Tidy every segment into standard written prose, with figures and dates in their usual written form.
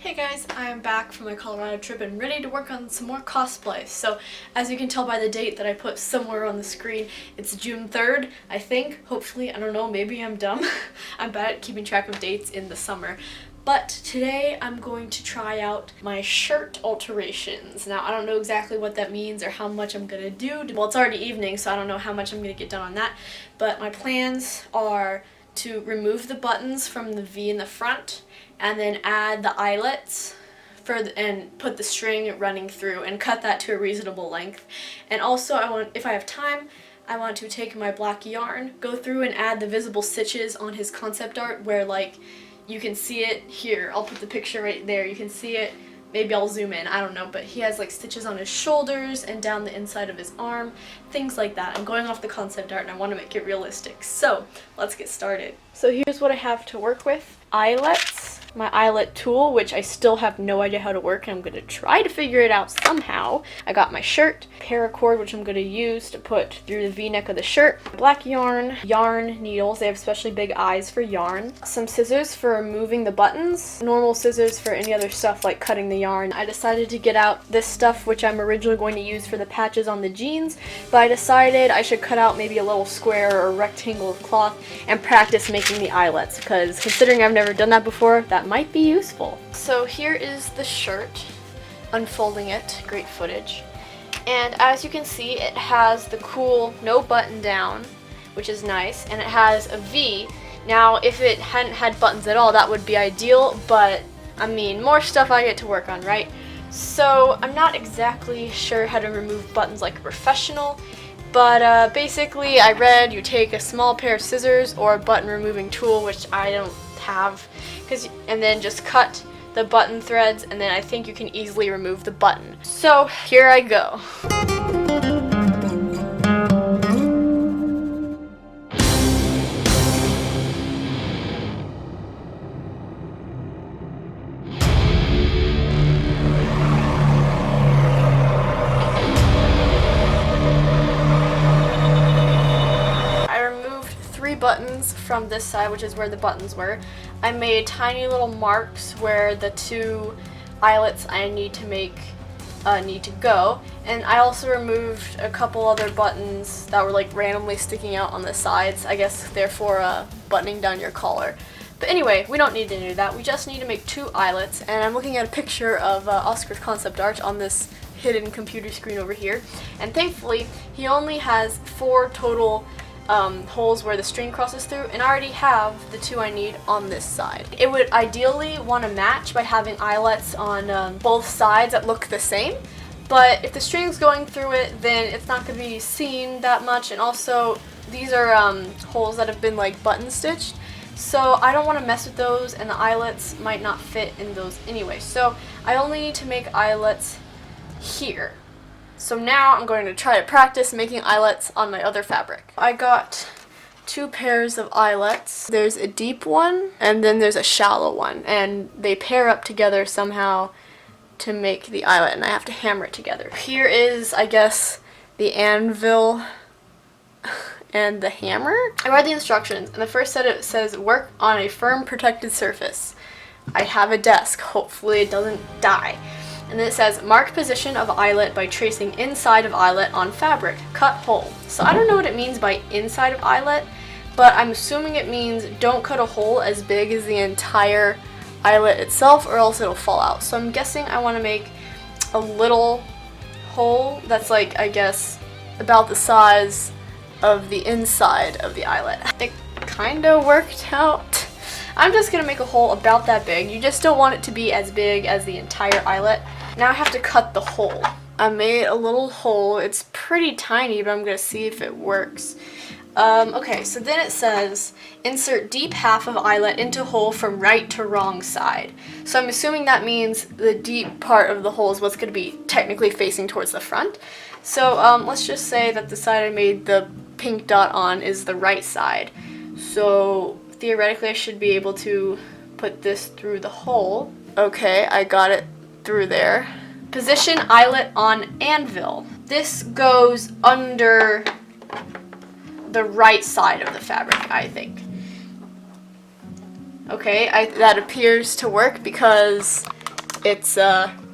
Hey guys, I am back from my Colorado trip and ready to work on some more cosplay. So, as you can tell by the date that I put somewhere on the screen, it's June 3rd, I think. Hopefully, I don't know, maybe I'm dumb. I'm bad at keeping track of dates in the summer. But today I'm going to try out my shirt alterations. Now, I don't know exactly what that means or how much I'm gonna do. Well, it's already evening, so I don't know how much I'm gonna get done on that. But my plans are to remove the buttons from the V in the front and then add the eyelets and put the string running through and cut that to a reasonable length. And also, if I have time, I want to take my black yarn, go through and add the visible stitches on his concept art where, like, you can see it here. I'll put the picture right there. You can see it. Maybe I'll zoom in, I don't know, but he has like stitches on his shoulders and down the inside of his arm, things like that. I'm going off the concept art and I want to make it realistic. So, let's get started. So here's what I have to work with. Eyelets, my eyelet tool, which I still have no idea how to work, and I'm going to try to figure it out somehow. I got my shirt, paracord, which I'm going to use to put through the V-neck of the shirt, black yarn needles, they have especially big eyes for yarn, some scissors for removing the buttons, normal scissors for any other stuff like cutting the yarn. I decided to get out this stuff which I'm originally going to use for the patches on the jeans, but I decided I should cut out maybe a little square or rectangle of cloth and practice making the eyelets, because considering I've never done that before, that might be useful. So here is the shirt, unfolding it, great footage. And as you can see, it has the cool no button down, which is nice, and it has a V. Now, if it hadn't had buttons at all, that would be ideal, but I mean, more stuff I get to work on, right? So I'm not exactly sure how to remove buttons like a professional, but basically I read you take a small pair of scissors or a button removing tool, which I don't have, and then just cut the button threads, and then I think you can easily remove the button. So here I go. Buttons from this side, which is where the buttons were. I made tiny little marks where the two eyelets I need to make need to go, and I also removed a couple other buttons that were like randomly sticking out on the sides. I guess they're for buttoning down your collar. But anyway, we don't need to do that. We just need to make two eyelets, and I'm looking at a picture of Oscar's concept art on this hidden computer screen over here, and thankfully he only has 4 total holes where the string crosses through, and I already have the 2 I need on this side. It would ideally want to match by having eyelets on both sides that look the same, but if the string's going through it, then it's not going to be seen that much, and also these are holes that have been like button stitched, so I don't want to mess with those, and the eyelets might not fit in those anyway. So I only need to make eyelets here. So now I'm going to try to practice making eyelets on my other fabric. I got 2 pairs of eyelets. There's a deep one and then there's a shallow one, and they pair up together somehow to make the eyelet, and I have to hammer it together. Here is, I guess, the anvil and the hammer. I read the instructions, and the first set it says work on a firm protected surface. I have a desk, hopefully it doesn't die. And then it says, mark position of eyelet by tracing inside of eyelet on fabric. Cut hole. So I don't know what it means by inside of eyelet, but I'm assuming it means don't cut a hole as big as the entire eyelet itself, or else it'll fall out. So I'm guessing I want to make a little hole that's like, I guess, about the size of the inside of the eyelet. It kind of worked out. I'm just going to make a hole about that big. You just don't want it to be as big as the entire eyelet. Now I have to cut the hole. I made a little hole. It's pretty tiny, but I'm going to see if it works. Okay, so then it says, insert deep half of eyelet into hole from right to wrong side. So I'm assuming that means the deep part of the hole is what's going to be technically facing towards the front. So let's just say that the side I made the pink dot on is the right side. So theoretically I should be able to put this through the hole. Okay, I got it through there. Position eyelet on anvil. This goes under the right side of the fabric, I think. Okay, that appears to work because it's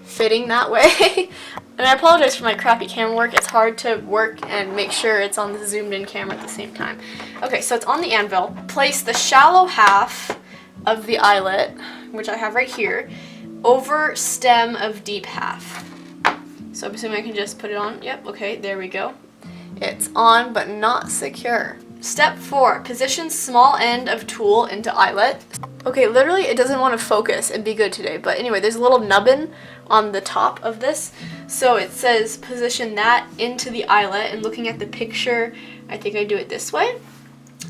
fitting that way. And I apologize for my crappy camera work. It's hard to work and make sure it's on the zoomed in camera at the same time. Okay, so it's on the anvil. Place the shallow half of the eyelet, which I have right here, over stem of deep half. So I'm assuming I can just put it on. Yep, okay, there we go. It's on but not secure. Step 4, position small end of tool into eyelet. Okay, literally it doesn't want to focus and be good today, but anyway, there's a little nubbin on the top of this. So it says position that into the eyelet, and looking at the picture, I think I do it this way.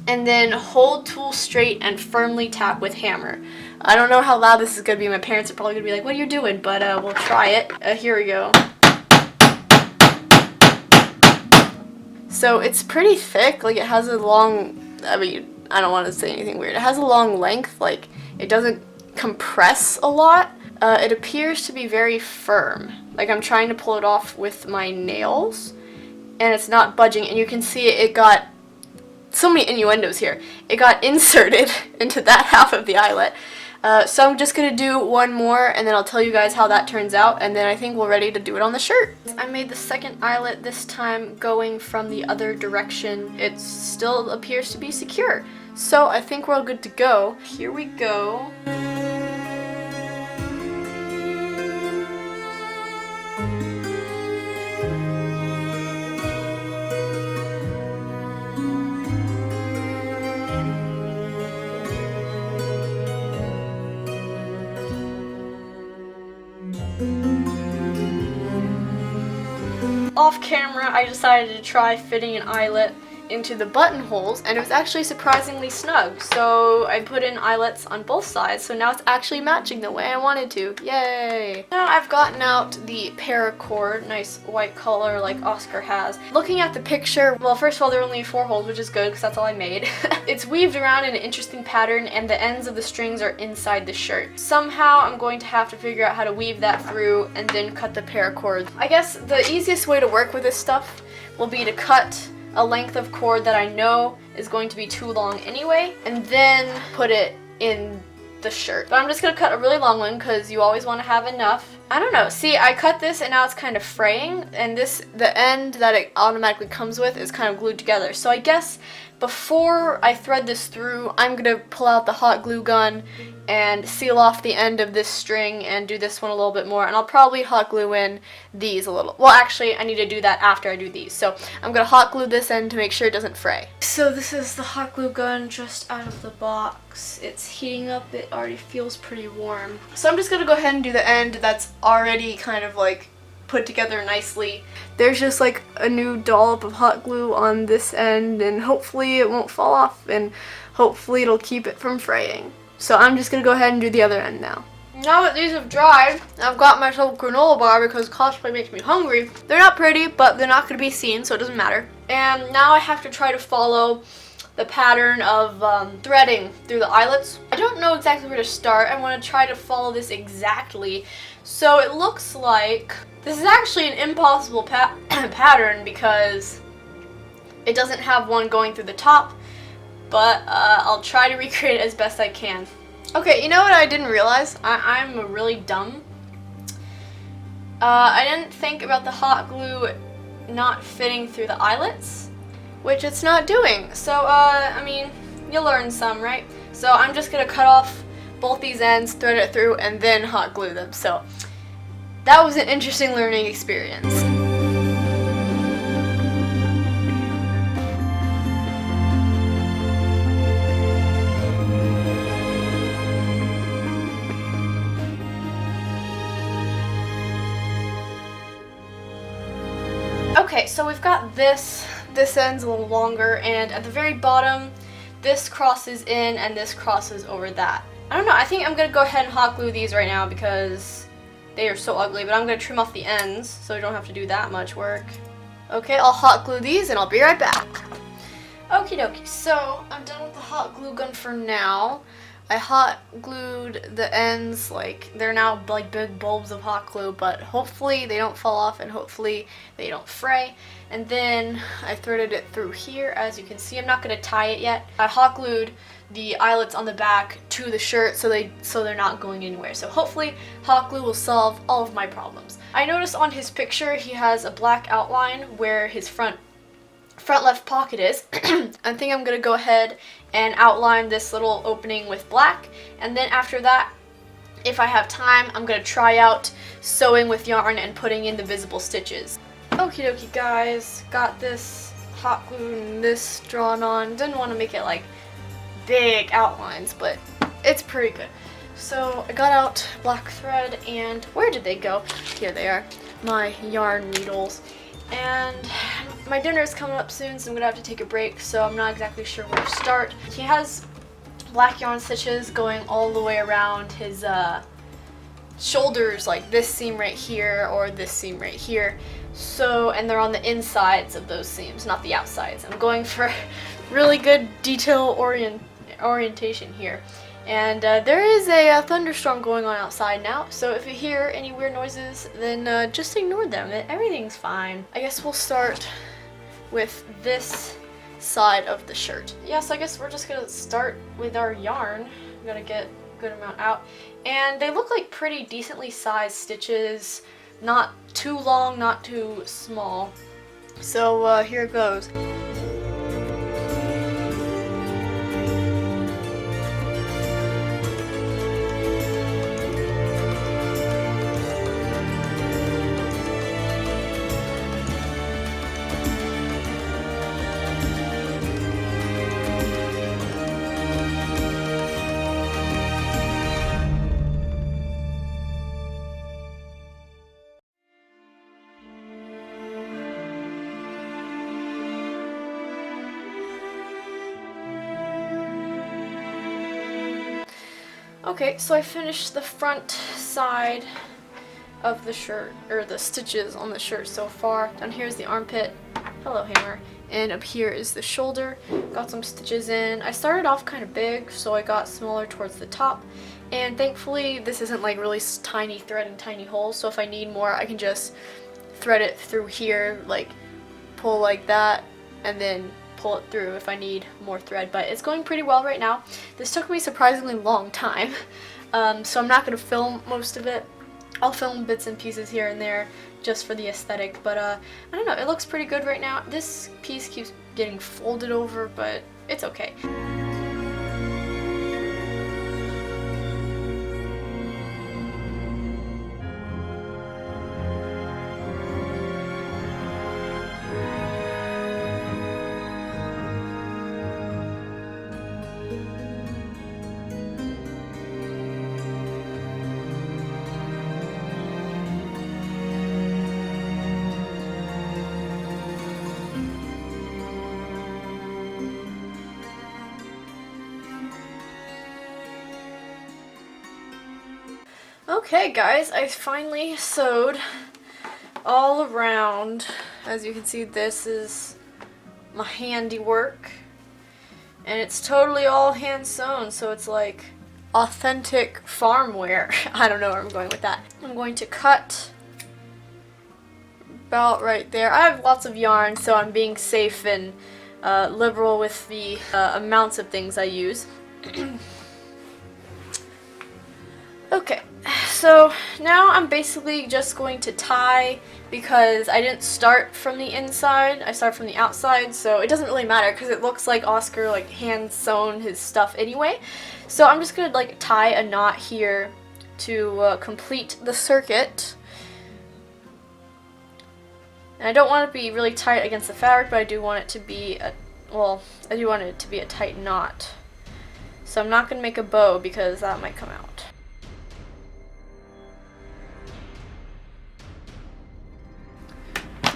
And then hold tool straight and firmly tap with hammer. I don't know how loud this is going to be. My parents are probably going to be like, what are you doing? But we'll try it. Here we go. So it's pretty thick, like it has a long, I mean, I don't want to say anything weird. It has a long length, like it doesn't compress a lot. It appears to be very firm. Like I'm trying to pull it off with my nails and it's not budging, and you can see it got so many innuendos here. It got inserted into that half of the eyelet. So I'm just going to do one more and then I'll tell you guys how that turns out, and then I think we're ready to do it on the shirt. I made the second eyelet, this time going from the other direction. It still appears to be secure. So I think we're all good to go. Here we go. Off camera, I decided to try fitting an eyelet into the buttonholes, and it was actually surprisingly snug. So I put in eyelets on both sides, so now it's actually matching the way I wanted to. Yay! Now I've gotten out the paracord, nice white color like Oscar has. Looking at the picture, well, first of all, there are only 4 holes, which is good because that's all I made. It's weaved around in an interesting pattern, and the ends of the strings are inside the shirt. Somehow I'm going to have to figure out how to weave that through and then cut the paracord. I guess the easiest way to work with this stuff will be to cut a length of cord that I know is going to be too long anyway, and then put it in the shirt. But I'm just gonna cut a really long one because you always want to have enough. I don't know. See, I cut this and now it's kind of fraying, and the end that it automatically comes with is kind of glued together. So I guess before I thread this through, I'm gonna pull out the hot glue gun and seal off the end of this string and do this one a little bit more, and I'll probably hot glue in these a little. Well, actually, I need to do that after I do these. So I'm gonna hot glue this end to make sure it doesn't fray. So this is the hot glue gun just out of the box. It's heating up. It already feels pretty warm. So I'm just gonna go ahead and do the end that's already kind of like put together nicely. There's just like a new dollop of hot glue on this end, and hopefully it won't fall off, and hopefully it'll keep it from fraying. So I'm just gonna go ahead and do the other end now. Now that these have dried, I've got myself a granola bar because cosplay makes me hungry. They're not pretty, but they're not gonna be seen, so it doesn't matter. And now I have to try to follow the pattern of threading through the eyelets. I don't know exactly where to start. I want to try to follow this exactly. So it looks like this is actually an impossible pattern because it doesn't have one going through the top, but I'll try to recreate it as best I can. Okay, you know what I didn't realize? I'm really dumb. I didn't think about the hot glue not fitting through the eyelets, which it's not doing. So, I mean, you'll learn some, right? So I'm just gonna cut off both these ends, thread it through, and then hot glue them. So that was an interesting learning experience. Okay, so we've got this end's a little longer, and at the very bottom, this crosses in and this crosses over that. I don't know, I think I'm gonna go ahead and hot glue these right now because they are so ugly, but I'm gonna trim off the ends so I don't have to do that much work. Okay, I'll hot glue these and I'll be right back. Okie dokie, so I'm done with the hot glue gun for now. I hot glued the ends, like they're now like big bulbs of hot glue, but hopefully they don't fall off and hopefully they don't fray. And then I threaded it through here. As you can see, I'm not going to tie it yet. I hot glued the eyelets on the back to the shirt so they're not going anywhere. So hopefully hot glue will solve all of my problems. I noticed on his picture he has a black outline where his front left pocket is. I think I'm gonna go ahead and outline this little opening with black, and then after that, if I have time, I'm gonna try out sewing with yarn and putting in the visible stitches. Okie dokie guys, got this hot glue and this drawn on. Didn't want to make it like big outlines, but it's pretty good. So I got out black thread, and where did they go? Here they are, my yarn needles. And my dinner is coming up soon, so I'm gonna have to take a break, so I'm not exactly sure where to start. He has black yarn stitches going all the way around his shoulders, like this seam right here or this seam right here. So, and they're on the insides of those seams, not the outsides. I'm going for really good detail orientation here. And there is a thunderstorm going on outside now, so if you hear any weird noises, then just ignore them. Everything's fine. I guess we'll start with this side of the shirt. Yes, I guess we're just gonna start with our yarn. We gotta get a good amount out. And they look like pretty decently sized stitches. Not too long, not too small. So here it goes. Okay, so I finished the front side of the shirt, or the stitches on the shirt so far. Down here is the armpit. Hello, hammer. And up here is the shoulder. Got some stitches in. I started off kind of big, so I got smaller towards the top. And thankfully, this isn't like really tiny thread and tiny holes, so if I need more, I can just thread it through here, like pull like that, and then pull it through if I need more thread. But it's going pretty well right now. This took me a surprisingly long time, so I'm not going to film most of it. I'll film bits and pieces here and there just for the aesthetic, but I don't know, it looks pretty good right now. This piece keeps getting folded over, but it's okay. Okay guys, I finally sewed all around. As you can see, this is my handiwork, and it's totally all hand sewn, so it's like authentic farm wear. I don't know where I'm going with that. I'm going to cut about right there. I have lots of yarn, so I'm being safe and liberal with the amounts of things I use. Okay, so now I'm basically just going to tie, because I didn't start from the inside, I started from the outside, so it doesn't really matter because it looks like Oscar like hand sewn his stuff anyway. So I'm just gonna like tie a knot here to complete the circuit. And I don't want it to be really tight against the fabric, but I do want it to be a tight knot. So I'm not gonna make a bow because that might come out.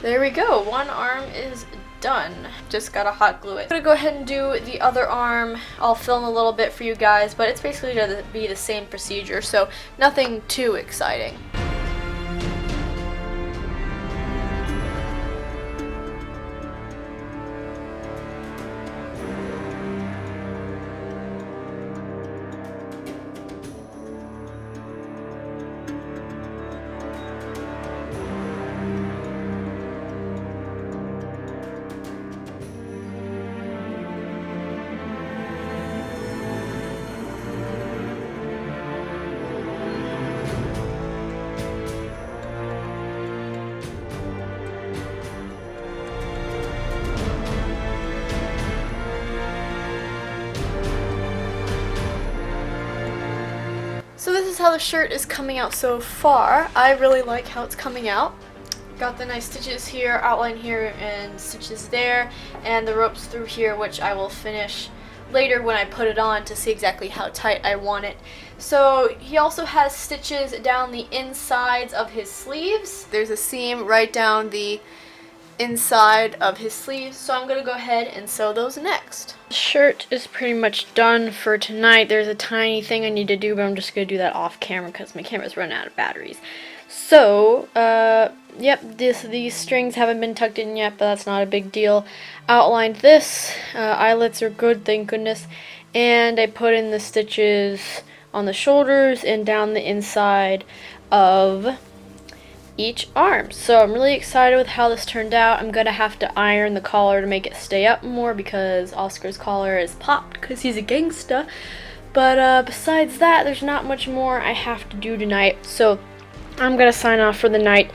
There we go, one arm is done. Just gotta hot glue it. I'm gonna go ahead and do the other arm. I'll film a little bit for you guys, but it's basically gonna be the same procedure, so nothing too exciting. is how the shirt is coming out so far. I really like how it's coming out. Got the nice stitches here, outline here, and stitches there, and the ropes through here, which I will finish later when I put it on to see exactly how tight I want it. So he also has stitches down the insides of his sleeves. There's a seam right down the inside of his sleeves, so I'm gonna go ahead and sew those next. The shirt is pretty much done for tonight. There's a tiny thing I need to do, but I'm just gonna do that off camera because my camera's running out of batteries. So, yep, these strings haven't been tucked in yet, but that's not a big deal. Outlined this, eyelets are good, thank goodness, and I put in the stitches on the shoulders and down the inside of each arm. So I'm really excited with how this turned out. I'm gonna have to iron the collar to make it stay up more because Oscar's collar is popped because he's a gangsta. But besides that, there's not much more I have to do tonight. So I'm gonna sign off for the night.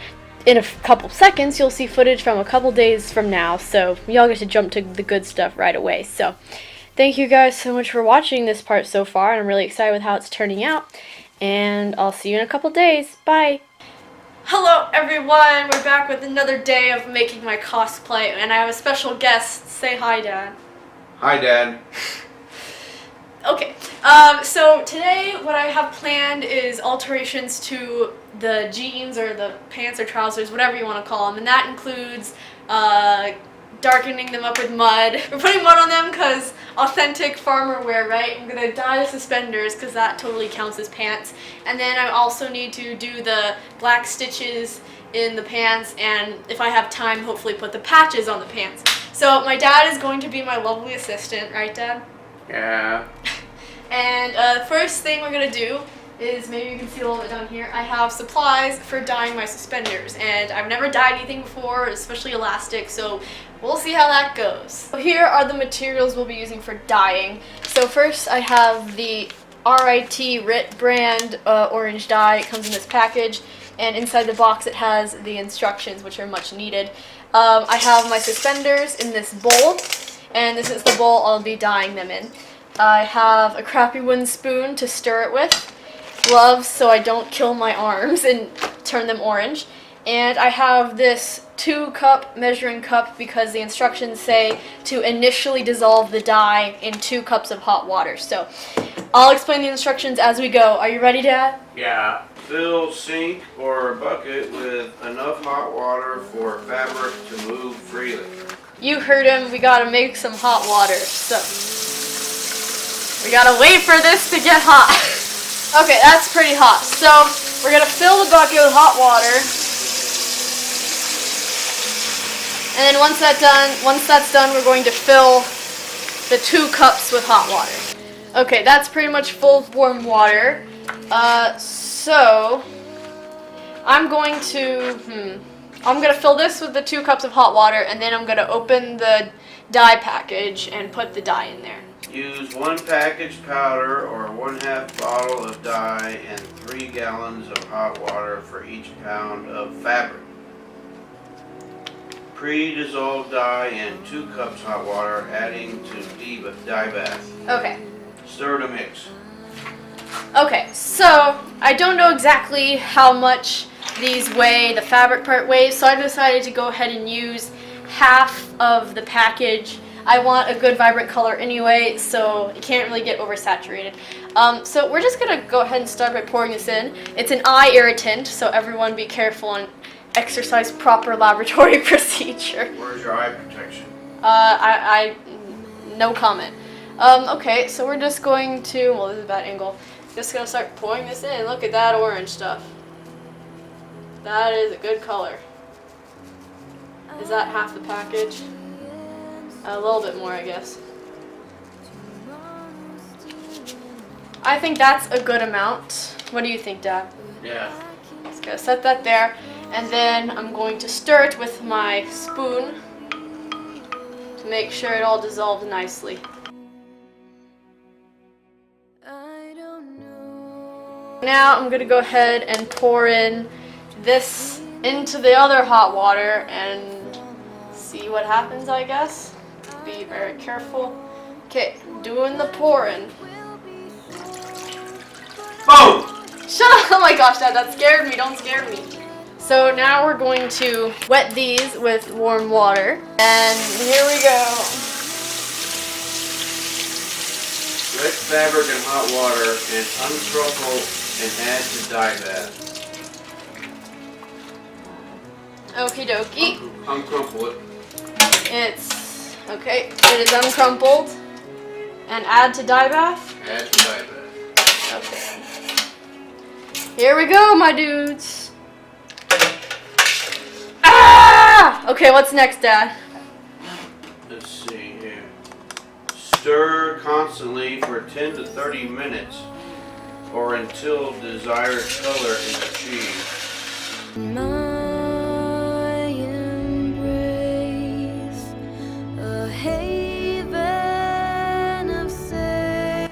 In a couple seconds, you'll see footage from a couple days from now. So y'all get to jump to the good stuff right away. So thank you guys so much for watching this part so far. And I'm really excited with how it's turning out. And I'll see you in a couple days. Bye. Hello everyone, we're back with another day of making my cosplay, and I have a special guest. Say hi, Dad. Hi, Dad. Okay, so today what I have planned is alterations to the jeans or the pants or trousers, whatever you want to call them, and that includes darkening them up with mud. We're putting mud on them because authentic farmer wear, right? I'm going to dye the suspenders because that totally counts as pants. And then I also need to do the black stitches in the pants, and if I have time, hopefully put the patches on the pants. So my dad is going to be my lovely assistant, right, Dad? Yeah. And the first thing we're going to do is, maybe you can see a little bit down here, I have supplies for dyeing my suspenders, and I've never dyed anything before, especially elastic, so we'll see how that goes. So here are the materials we'll be using for dyeing. So first I have the RIT brand orange dye. It comes in this package, and inside the box it has the instructions, which are much needed. I have my suspenders in this bowl, and this is the bowl I'll be dyeing them in. I have a crappy wooden spoon to stir it with, gloves so I don't kill my arms and turn them orange, and I have this 2-cup measuring cup because the instructions say to initially dissolve the dye in 2 cups of hot water. So I'll explain the instructions as we go. Are you ready, Dad? Yeah. Fill sink or bucket with enough hot water for fabric to move freely. You heard him. We gotta make some hot water. So we gotta wait for this to get hot. Okay, that's pretty hot. So we're gonna fill the bucket with hot water. And then once that's done, we're going to fill the 2 cups with hot water. Okay, that's pretty much full of warm water. So I'm going to fill this with the 2 cups of hot water, and then I'm gonna open the dye package and put the dye in there. Use 1 package powder or 1/2 bottle of dye and 3 gallons of hot water for each pound of fabric. Pre-dissolve dye in 2 cups hot water, adding to dye bath. Okay. Stir to mix. Okay, so I don't know exactly how much these weigh, the fabric part weighs, so I decided to go ahead and use half of the package. I want a good vibrant color anyway, so it can't really get oversaturated. So we're just gonna go ahead and start by pouring this in. It's an eye irritant, so everyone be careful and exercise proper laboratory procedure. Where's your eye protection? No comment. Okay, so we're just going to, well, this is a bad angle. Just gonna start pouring this in. Look at that orange stuff. That is a good color. Is that half the package? A little bit more, I guess. I think that's a good amount. What do you think, Dad? Yeah. Just gonna set that there, and then I'm going to stir it with my spoon to make sure it all dissolves nicely. Now I'm gonna go ahead and pour in this into the other hot water and see what happens, I guess. Be very careful. Okay, doing the pouring. Boom! Shut up! Oh my gosh, Dad, that scared me. Don't scare me. So now we're going to wet these with warm water. And here we go. Wet fabric in hot water and uncrumple and add to dye bath. Okie dokie. Uncrumple it. It's, okay, it is uncrumpled. And add to dye bath? Add to dye bath. Okay. Here we go, my dudes. Ah! Okay, what's next, Dad? Let's see here. Stir constantly for 10 to 30 minutes or until desired color is achieved. My embrace, a haven of safe.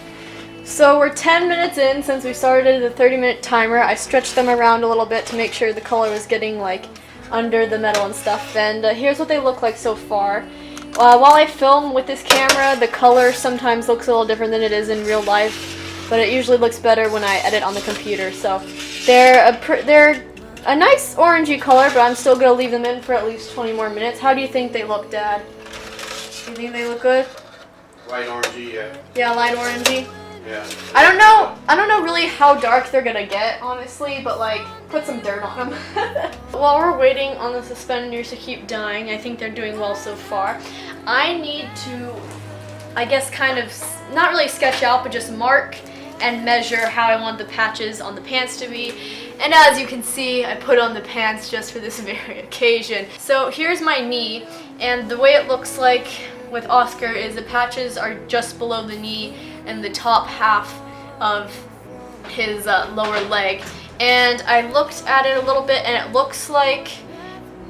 So we're 10 minutes in since we started the 30-minute timer. I stretched them around a little bit to make sure the color was getting like under the metal and stuff. And here's what they look like so far. While I film with this camera, the color sometimes looks a little different than it is in real life, but it usually looks better when I edit on the computer. So they're a nice orangey color, but I'm still gonna leave them in for at least 20 more minutes. How do you think they look, Dad? You think they look good? Light orangey, yeah. Yeah, light orangey. Yeah. I don't know really how dark they're gonna get, honestly, but like, put some dirt on them. While we're waiting on the suspenders to keep drying, I think they're doing well so far. I need to, I guess, kind of, not really sketch out, but just mark and measure how I want the patches on the pants to be. And as you can see, I put on the pants just for this very occasion. So here's my knee, and the way it looks like with Oscar is the patches are just below the knee and the top half of his lower leg. And I looked at it a little bit, and it looks like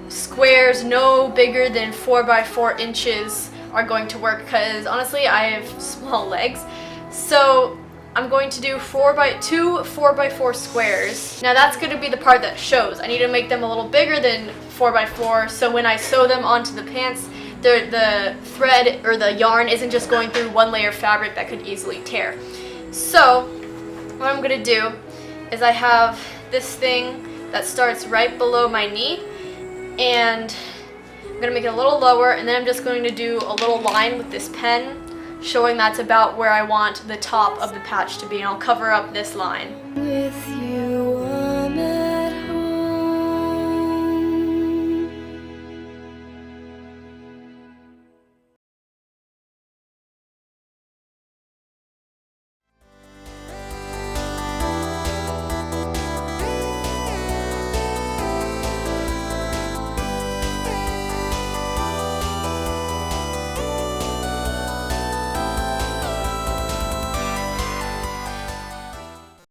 squares no bigger than 4 by 4 inches are going to work, because honestly I have small legs. So I'm going to do 4 by 4 squares. Now that's going to be the part that shows. I need to make them a little bigger than 4 by 4, so when I sew them onto the pants, the thread or the yarn isn't just going through one layer of fabric that could easily tear. So what I'm going to do is I have this thing that starts right below my knee, and I'm going to make it a little lower, and then I'm just going to do a little line with this pen showing that's about where I want the top of the patch to be, and I'll cover up this line. With you.